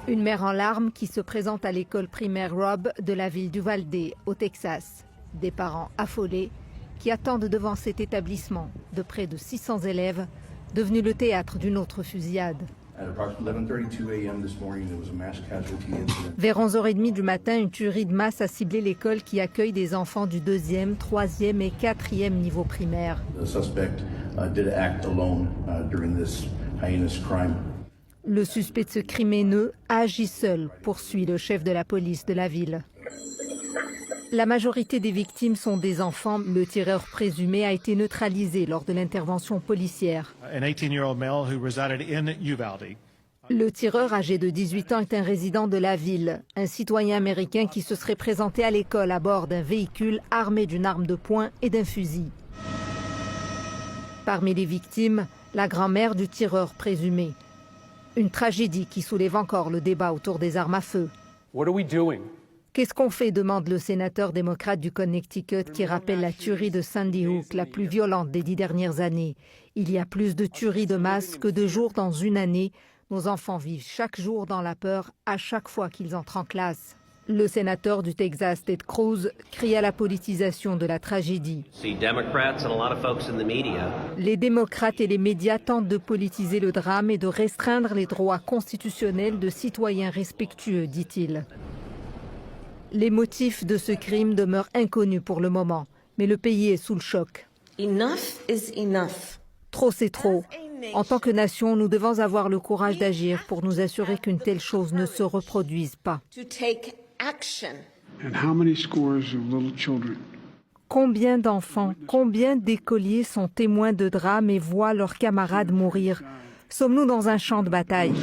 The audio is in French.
Une mère en larmes qui se présente à l'école primaire Robb de la ville d'Uvalde, au Texas. Des parents affolés qui attendent devant cet établissement de près de 600 élèves, devenu le théâtre d'une autre fusillade. Vers 11h30 du matin, une tuerie de masse a ciblé l'école qui accueille des enfants du 2e, 3e et 4e niveau primaire. Le suspect de ce crime haineux a agi seul, poursuit le chef de la police de la ville. La majorité des victimes sont des enfants. Le tireur présumé a été neutralisé lors de l'intervention policière. Le tireur âgé de 18 ans est un résident de la ville, un citoyen américain qui se serait présenté à l'école à bord d'un véhicule armé d'une arme de poing et d'un fusil. Parmi les victimes, la grand-mère du tireur présumé. Une tragédie qui soulève encore le débat autour des armes à feu. Qu'est-ce qu'on fait, demande le sénateur démocrate du Connecticut qui rappelle la tuerie de Sandy Hook, la plus violente des 10 dernières années. Il y a plus de tueries de masse que de jours dans une année. Nos enfants vivent chaque jour dans la peur à chaque fois qu'ils entrent en classe. Le sénateur du Texas, Ted Cruz, crie à la politisation de la tragédie. Les démocrates et les médias tentent de politiser le drame et de restreindre les droits constitutionnels de citoyens respectueux, dit-il. Les motifs de ce crime demeurent inconnus pour le moment, mais le pays est sous le choc. Trop, c'est trop. En tant que nation, nous devons avoir le courage d'agir pour nous assurer qu'une telle chose ne se reproduise pas. Combien d'enfants, combien d'écoliers sont témoins de drames et voient leurs camarades mourir? Sommes-nous dans un champ de bataille?